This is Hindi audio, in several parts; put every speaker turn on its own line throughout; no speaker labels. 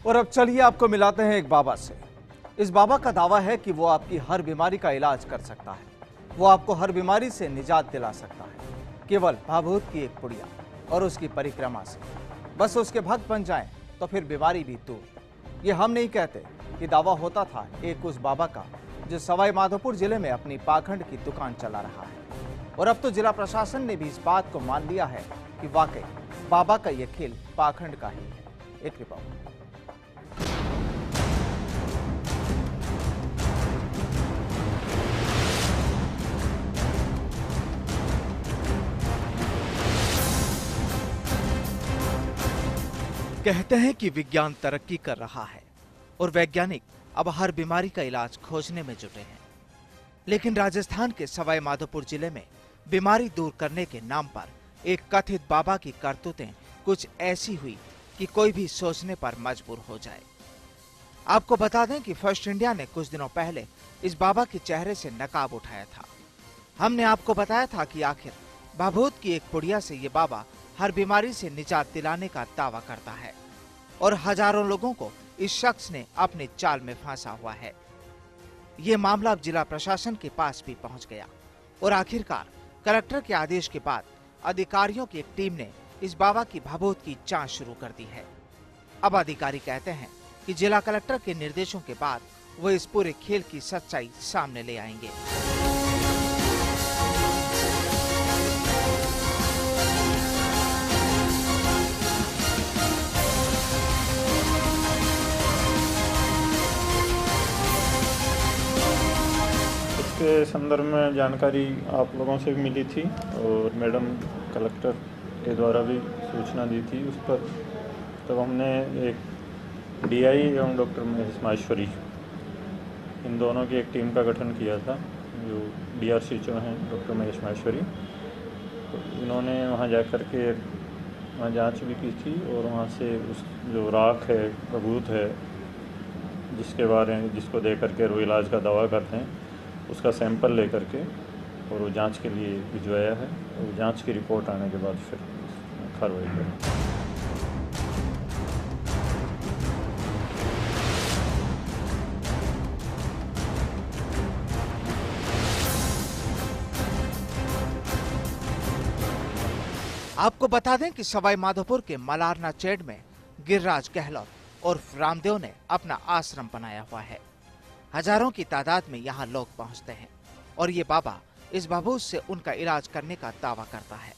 और अब चलिए आपको मिलाते हैं एक बाबा से। इस बाबा का दावा है कि वो आपकी हर बीमारी का इलाज कर सकता है। वो आपको हर बीमारी से निजात दिला सकता है, केवल भाभूत की एक पुड़िया और उसकी परिक्रमा से। बस उसके भक्त बन जाएं तो फिर बीमारी भी दूर। ये हम नहीं कहते, ये दावा होता था एक उस बाबा का जो सवाई माधोपुर जिले में अपनी पाखंड की दुकान चला रहा है। और अब तो जिला प्रशासन ने भी इस बात को मान लिया है कि वाकई बाबा का यह खेल पाखंड का ही है। एक रिपोर्ट। कहते हैं कि विज्ञान तरक्की कर रहा है और वैज्ञानिक अब हर बीमारी का इलाज खोजने में जुटे हैं। लेकिन राजस्थान के सवाई माधोपुर जिले में बीमारी दूर करने के नाम पर एक कथित बाबा की करतूतें कुछ ऐसी हुई कि कोई भी सोचने पर मजबूर हो जाए। आपको बता दें कि फर्स्ट इंडिया ने कुछ दिनों पहले इस बाबा के चेहरे से नकाब उठाया था। हमने आपको बताया था कि आखिर भाभूत की एक पुड़िया से ये बाबा हर बीमारी से निजात दिलाने का दावा करता है और हजारों लोगों को इस शख्स ने अपने जाल में फांसा हुआ है। ये मामला अब जिला प्रशासन के पास भी पहुंच गया और आखिरकार कलेक्टर के आदेश के बाद अधिकारियों की एक टीम ने इस बाबा की भाभूत की जांच शुरू कर दी है। अब अधिकारी कहते हैं कि जिला कलेक्टर के निर्देशों के बाद वो इस पूरे खेल की सच्चाई सामने ले आएंगे।
के संदर्भ में जानकारी आप लोगों से भी मिली थी और मैडम कलेक्टर के द्वारा भी सूचना दी थी उस पर। तब हमने एक डीआई एवं डॉक्टर महेश माहेश्वरी इन दोनों की एक टीम का गठन किया था, जो डीआरसीओ हैं डॉक्टर महेश माहेश्वरी। तो इन्होंने वहां जाकर के वहाँ जांच भी की थी और वहाँ से उस जो राख है, भाभूत है, जिसको दे करके वो इलाज का दावा करते हैं, उसका सैंपल लेकर के और वो जांच के लिए भिजवाया है। और जांच की रिपोर्ट आने के बाद फिर कार्रवाई करेंगे।
आपको बता दें कि सवाई माधोपुर के मलारना चेड में गिरिराज गहलोत और रामदेव ने अपना आश्रम बनाया हुआ है। हजारों की तादाद में यहाँ लोग पहुँचते हैं और ये बाबा इस भाभूत से उनका इलाज करने का दावा करता है।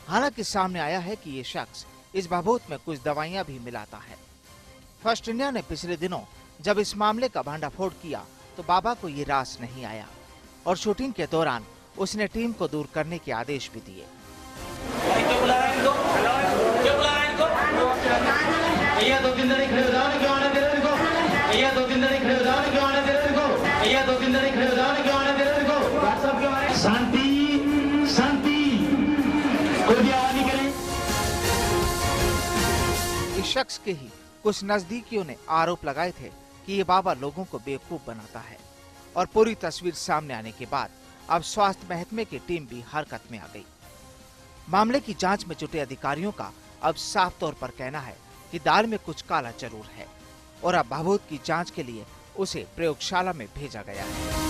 हालांकि सामने आया है कि ये शख्स इस भाभूत में कुछ दवाइयां भी मिलाता है। फर्स्ट इंडिया ने पिछले दिनों जब इस मामले का भंडाफोड़ किया तो बाबा को ये रास नहीं आया और शूटिंग के दौरान उसने टीम को दूर करने के आदेश भी दिए। इस शख्स के ही कुछ नजदीकियों ने आरोप लगाए थे कि ये बाबा लोगों को बेवकूफ बनाता है और पूरी तस्वीर सामने आने के बाद अब स्वास्थ्य महकमे की टीम भी हरकत में आ गई। मामले की जांच में जुटे अधिकारियों का अब साफ तौर पर कहना है कि दाल में कुछ काला जरूर है और अब भाभूत की जांच के लिए उसे प्रयोगशाला में भेजा गया है।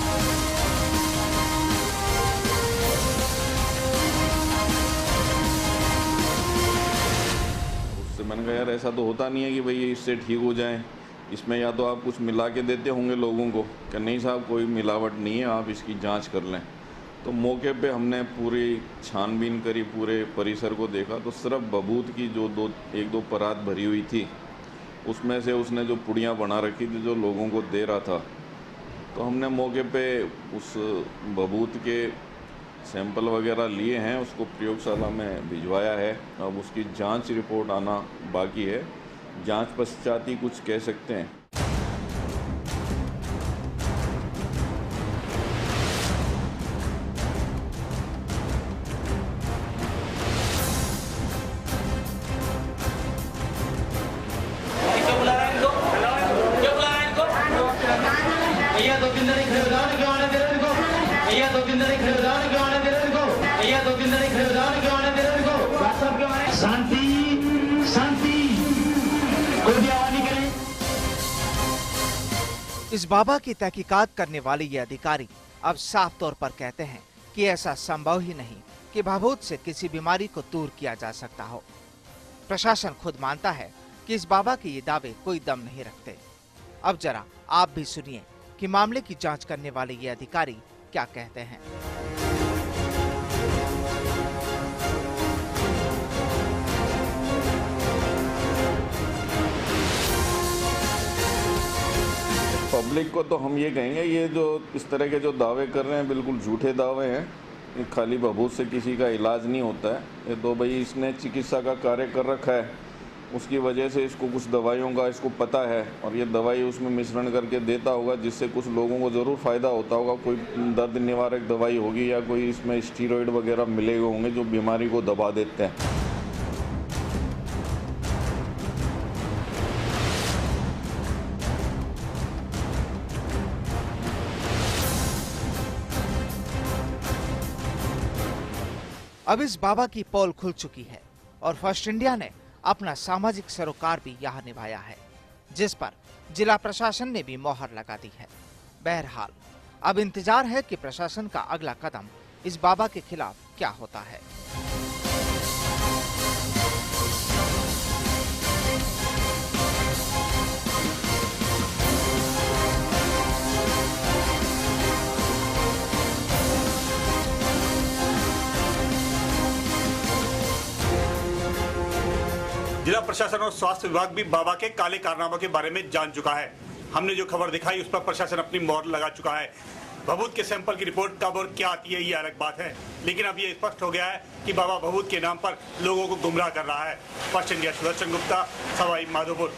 उससे मैंने कहा यार ऐसा तो होता नहीं है कि भाई इससे ठीक हो जाए, इसमें या तो आप कुछ मिला के देते होंगे लोगों को कि नहीं साहब कोई मिलावट नहीं है, आप इसकी जांच कर लें। तो मौके पे हमने पूरी छानबीन करी, पूरे परिसर को देखा तो सिर्फ भाभूत की जो एक दो परात भरी हुई थी उसमें से उसने जो पुड़ियाँ बना रखी थी जो लोगों को दे रहा था, तो हमने मौके पे उस भाभूत के सैंपल वगैरह लिए हैं, उसको प्रयोगशाला में भिजवाया है। अब उसकी जांच रिपोर्ट आना बाकी है, जांच पश्चात ही कुछ कह सकते हैं।
शांति शांति, कोई भी आवाज नहीं करे।
इस बाबा की तहकीकात करने वाले ये अधिकारी अब साफ तौर पर कहते हैं कि ऐसा संभव ही नहीं कि भभूत से किसी बीमारी को दूर किया जा सकता हो। प्रशासन खुद मानता है कि इस बाबा के ये दावे कोई दम नहीं रखते। अब जरा आप भी सुनिए कि मामले की जांच करने वाले ये अधिकारी क्या कहते हैं।
पब्लिक को तो हम ये कहेंगे, ये जो इस तरह के जो दावे कर रहे हैं बिल्कुल झूठे दावे हैं। ये खाली भभूत से किसी का इलाज नहीं होता है। ये तो भाई इसने चिकित्सा का कार्य कर रखा है, उसकी वजह से इसको कुछ दवाइयों का इसको पता है और ये दवाई उसमें मिश्रण करके देता होगा, जिससे कुछ लोगों को ज़रूर फ़ायदा होता होगा। कोई दर्द निवारक दवाई होगी या कोई इसमें स्टीरॉयड वगैरह मिले होंगे जो बीमारी को दबा देते हैं।
अब इस बाबा की पोल खुल चुकी है और फर्स्ट इंडिया ने अपना सामाजिक सरोकार भी यहाँ निभाया है, जिस पर जिला प्रशासन ने भी मोहर लगा दी है। बहरहाल अब इंतजार है कि प्रशासन का अगला कदम इस बाबा के खिलाफ क्या होता है।
जिला प्रशासन और स्वास्थ्य विभाग भी बाबा के काले कारनामों के बारे में जान चुका है। हमने जो खबर दिखाई उस पर प्रशासन अपनी मोहर लगा चुका है। भभूत के सैंपल की रिपोर्ट कब और क्या आती है ये अलग बात है, लेकिन अब ये स्पष्ट हो गया है कि बाबा भभूत के नाम पर लोगों को गुमराह कर रहा है। First India Sudarshan Gupta, Sawai Madhopur.